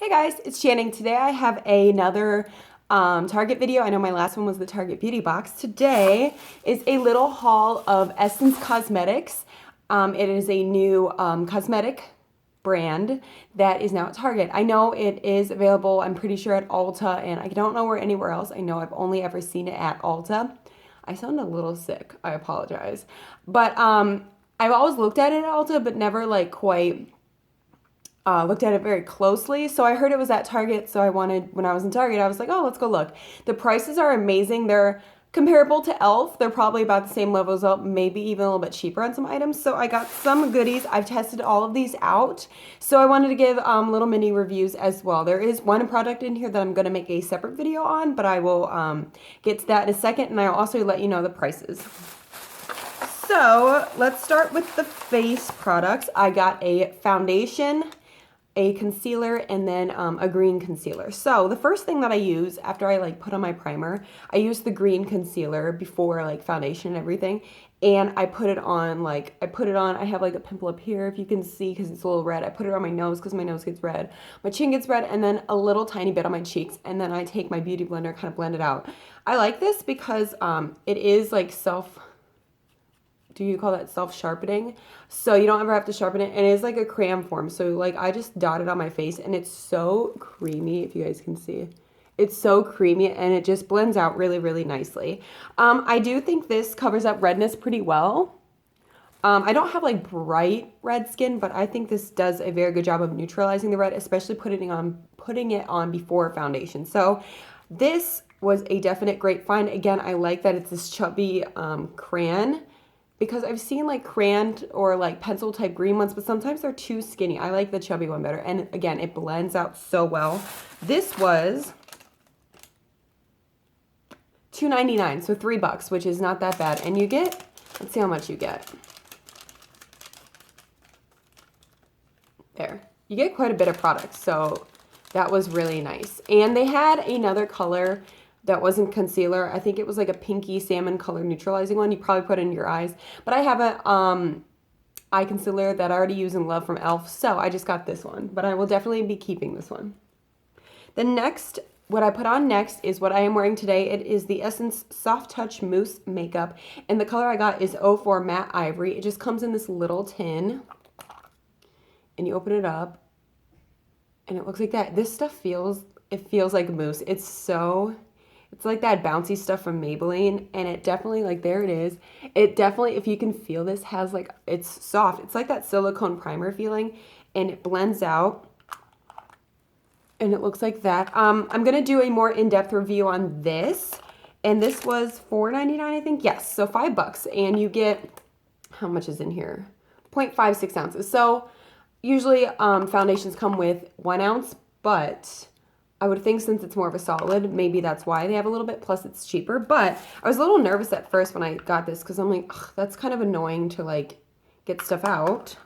Hey guys, it's Channing. Today I have another Target video. I know my last one was the Target Beauty Box. Today is a little haul of Essence Cosmetics. It is a new cosmetic brand that is now at Target. I know it is available, I'm pretty sure, at Ulta, and I don't know where anywhere else. I know I've only ever seen it at Ulta. I sound a little sick. I apologize. But I've always looked at it at Ulta, but never like quite looked at it very closely. So I heard it was at Target. So when I was in Target, I was like, oh, let's go look. The prices are amazing. They're comparable to e.l.f. They're probably about the same level as e.l.f., maybe even a little bit cheaper on some items. So I got some goodies. I've tested all of these out. So I wanted to give little mini reviews as well. There is one product in here that I'm going to make a separate video on, but I will get to that in a second. And I'll also let you know the prices. So let's start with the face products. I got a foundation, a concealer, and then a green concealer. So the first thing that I use after I like put on my primer, I use the green concealer before like foundation and everything, and I put it on I have like a pimple up here, if you can see, because it's a little red. I put it on my nose because my nose gets red, my chin gets red, and then a little tiny bit on my cheeks, and then I take my beauty blender, kind of blend it out. I like this because it is like do you call that self-sharpening? So you don't ever have to sharpen it, and it is like a crayon form. So like I just dot it on my face, and it's so creamy, if you guys can see. It's so creamy, and it just blends out really, really nicely. I do think this covers up redness pretty well. I don't have like bright red skin, but I think this does a very good job of neutralizing the red, especially putting it on before foundation. So this was a definite great find. Again, I like that it's this chubby crayon, because I've seen like crayon or like pencil type green ones, but sometimes they're too skinny. I like the chubby one better. And again, it blends out so well. This was $2.99, so $3, which is not that bad. And you get, let's see how much you get. There. You get quite a bit of product, so that was really nice. And they had another color that wasn't concealer. I think it was like a pinky salmon color neutralizing one. You probably put it in your eyes. But I have a eye concealer that I already use and love from e.l.f., so I just got this one. But I will definitely be keeping this one. The next, what I put on next is what I am wearing today. It is the Essence Soft Touch Mousse Makeup. And the color I got is 04 Matte Ivory. It just comes in this little tin. And you open it up. And it looks like that. This stuff feels like mousse. It's like that bouncy stuff from Maybelline, and it definitely, like, there it is. It definitely, if you can feel this, has like, it's soft. It's like that silicone primer feeling, and it blends out, and it looks like that. I'm going to do a more in-depth review on this, and this was $4.99, I think. Yes, so $5, and you get, how much is in here? 0.56 ounces. So usually foundations come with 1 ounce, but I would think since it's more of a solid, maybe that's why they have a little bit, plus it's cheaper. But I was a little nervous at first when I got this, because I'm like, ugh, that's kind of annoying to like get stuff out.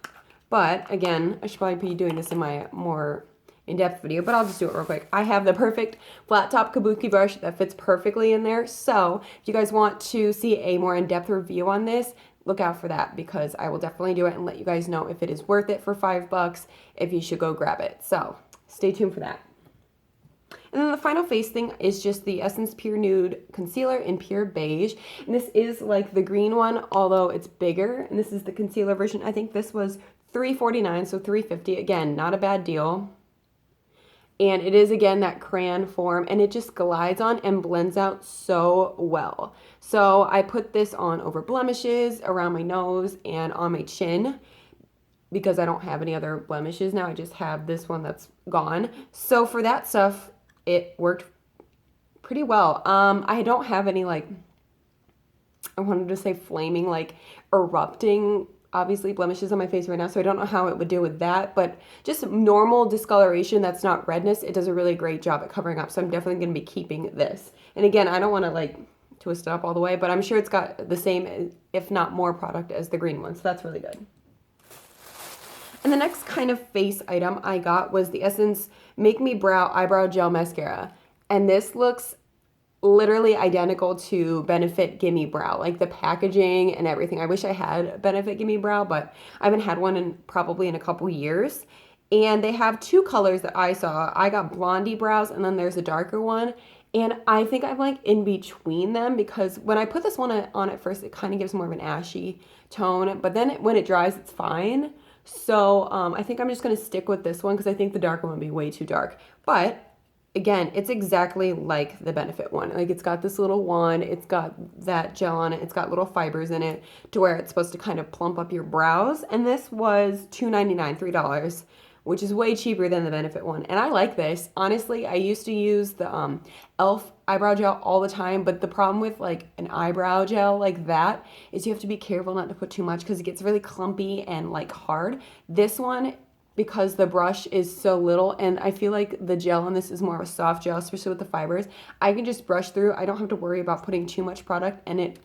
But again, I should probably be doing this in my more in-depth video, but I'll just do it real quick. I have the perfect flat top kabuki brush that fits perfectly in there. So if you guys want to see a more in-depth review on this, look out for that, because I will definitely do it and let you guys know if it is worth it for $5, if you should go grab it. So stay tuned for that. And then the final face thing is just the Essence Pure Nude Concealer in Pure Beige. And this is like the green one, although it's bigger. And this is the concealer version. I think this was $3.49, so $3.50. Again, not a bad deal. And it is, again, that crayon form. And it just glides on and blends out so well. So I put this on over blemishes, around my nose, and on my chin, because I don't have any other blemishes now. I just have this one that's gone. So for that stuff, it worked pretty well. I don't have any, like, I wanted to say flaming, like erupting, obviously, blemishes on my face right now, so I don't know how it would deal with that, but just normal discoloration that's not redness, it does a really great job at covering up, so I'm definitely going to be keeping this. And again, I don't want to, like, twist it up all the way, but I'm sure it's got the same, if not more, product as the green one, so that's really good. And the next kind of face item I got was the Essence Make Me Brow Eyebrow Gel Mascara. And this looks literally identical to Benefit Gimme Brow, like the packaging and everything. I wish I had Benefit Gimme Brow, but I haven't had one probably in a couple years. And they have two colors that I saw. I got blondie brows, and then there's a darker one. And I think I'm like in between them, because when I put this one on at first, it kind of gives more of an ashy tone. But then when it dries, it's fine. So I think I'm just going to stick with this one because I think the darker one would be way too dark. But again, it's exactly like the Benefit one. Like, it's got this little wand, it's got that gel on it, it's got little fibers in it to where it's supposed to kind of plump up your brows. And this was $2.99, $3, which is way cheaper than the Benefit one. And I like this. Honestly, I used to use the e.l.f. eyebrow gel all the time, but the problem with like an eyebrow gel like that is you have to be careful not to put too much because it gets really clumpy and like hard. This one, because the brush is so little, and I feel like the gel on this is more of a soft gel, especially with the fibers, I can just brush through. I don't have to worry about putting too much product, and it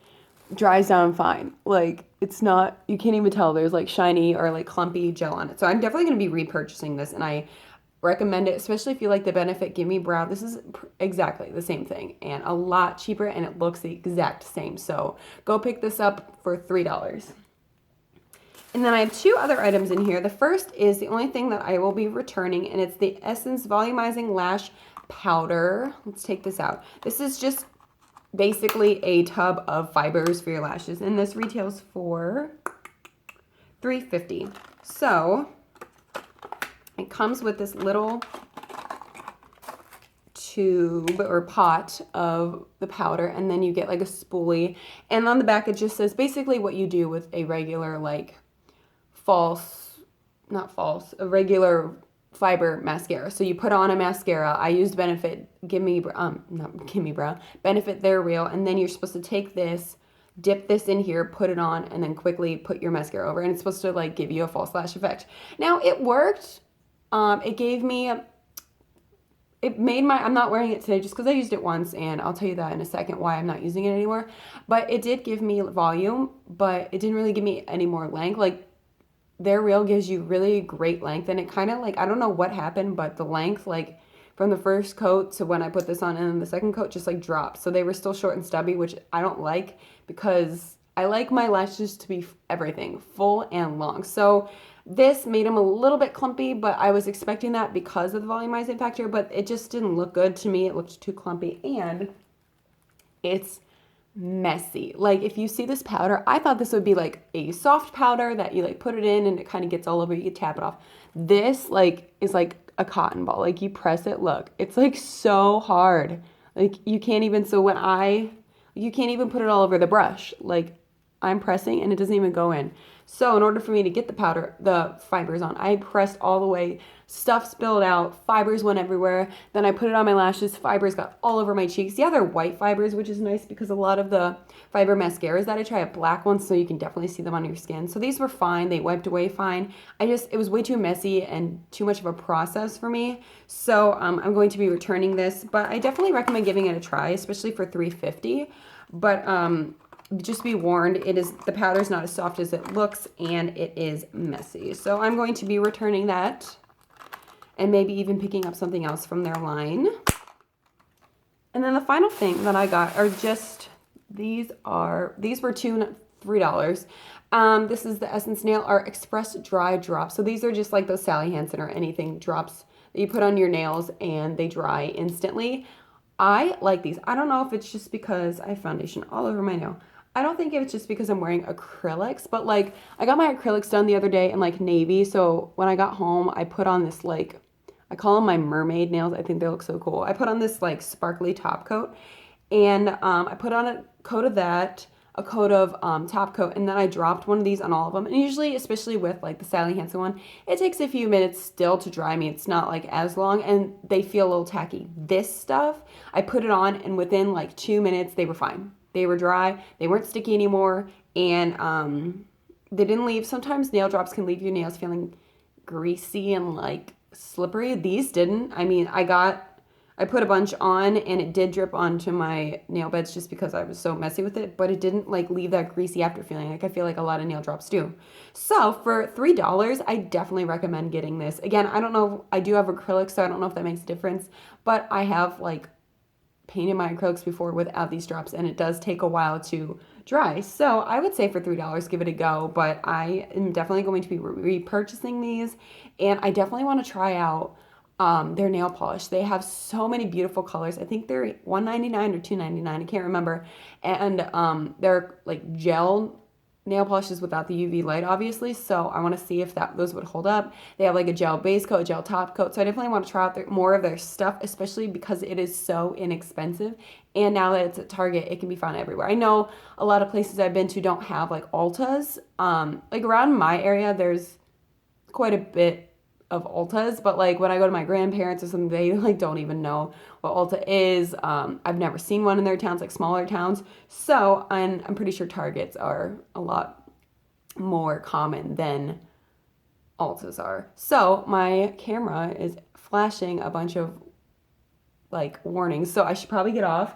dries down fine. Like, it's not, you can't even tell there's like shiny or like clumpy gel on it. So I'm definitely going to be repurchasing this, and I recommend it, especially if you like the Benefit Gimme Brow. This is exactly the same thing and a lot cheaper, and it looks the exact same. So go pick this up for $3. And then I have two other items in here. The first is the only thing that I will be returning, and it's the Essence Volumizing Lash Powder. Let's take this out. This is just basically a tub of fibers for your lashes, and this retails for $3.50. So it comes with this little tube or pot of the powder, and then you get like a spoolie, and on the back it just says basically what you do with a regular like a regular fiber mascara. So you put on a mascara. I used Benefit Benefit They're Real, and then you're supposed to take this, dip this in here, put it on, and then quickly put your mascara over, and it's supposed to like give you a false lash effect. Now it worked. It gave me I'm not wearing it today just because I used it once, and I'll tell you that in a second why I'm not using it anymore. But it did give me volume, but it didn't really give me any more length. Like, They're Real gives you really great length, and it kind of like, I don't know what happened, but the length, like from the first coat to when I put this on and then the second coat, just like dropped. So they were still short and stubby, which I don't like because I like my lashes to be everything, full and long. So this made them a little bit clumpy, but I was expecting that because of the volumizing factor, but it just didn't look good to me. It looked too clumpy, and it's messy. Like, if you see this powder, I thought this would be like a soft powder that you like put it in and it kind of gets all over, you can tap it off. This like is like a cotton ball. Like, you press it, look, it's like so hard. Like, you can't even, you can't even put it all over the brush. Like, I'm pressing and it doesn't even go in. So in order for me to get the fibers on, I pressed all the way, stuff spilled out, fibers went everywhere. Then I put it on my lashes, fibers got all over my cheeks. Yeah, they're white fibers, which is nice because a lot of the fiber mascaras that I try have black ones, so you can definitely see them on your skin. So these were fine, they wiped away fine. It was way too messy and too much of a process for me. So I'm going to be returning this, but I definitely recommend giving it a try, especially for $3.50. But just be warned, the powder's not as soft as it looks, and it is messy. So I'm going to be returning that, and maybe even picking up something else from their line. And then the final thing that I got are just these were $3. This is the Essence Nail Art Express Dry Drops. So these are just like those Sally Hansen or anything drops that you put on your nails and they dry instantly. I like these. I don't know if it's just because I have foundation all over my nail. I don't think it's just because I'm wearing acrylics, but like, I got my acrylics done the other day in like navy. So when I got home, I put on this like, I call them my mermaid nails. I think they look so cool. I put on this like sparkly top coat, and I put on a coat of that, a coat of top coat, and then I dropped one of these on all of them. And usually, especially with like the Sally Hansen one, it takes a few minutes still to dry me. It's not like as long, and they feel a little tacky. This stuff, I put it on, and within like 2 minutes, they were fine. They were dry, they weren't sticky anymore, and they didn't leave. Sometimes nail drops can leave your nails feeling greasy and like slippery. These didn't. I mean, I put a bunch on, and it did drip onto my nail beds just because I was so messy with it, but it didn't like leave that greasy after feeling. Like, I feel like a lot of nail drops do. So for $3, I definitely recommend getting this. Again, I don't know, I do have acrylics, so I don't know if that makes a difference, but I have like painted my acrylics before without these drops, and it does take a while to dry. So I would say for $3, give it a go, but I am definitely going to be repurchasing these, and I definitely want to try out their nail polish. They have so many beautiful colors. I think they're $1.99 or $2.99. I can't remember. And they're like gel nail polishes without the UV light, obviously. So I want to see if those would hold up. They have like a gel base coat, a gel top coat. So I definitely want to try out more of their stuff, especially because it is so inexpensive. And now that it's at Target, it can be found everywhere. I know a lot of places I've been to don't have like Ultas. Like around my area, there's quite a bit of Ultas, but like when I go to my grandparents or something, they like don't even know what Ulta is. I've never seen one in their towns, like smaller towns. So I'm pretty sure Targets are a lot more common than Ultas are. So my camera is flashing a bunch of like warnings, so I should probably get off.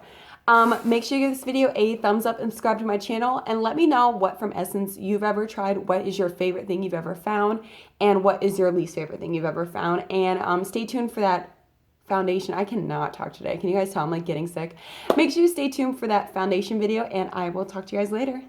Make sure you give this video a thumbs up and subscribe to my channel, and let me know what from Essence you've ever tried, what is your favorite thing you've ever found, and what is your least favorite thing you've ever found. And stay tuned for that foundation. I cannot talk today. Can you guys tell I'm like getting sick? Make sure you stay tuned for that foundation video, and I will talk to you guys later.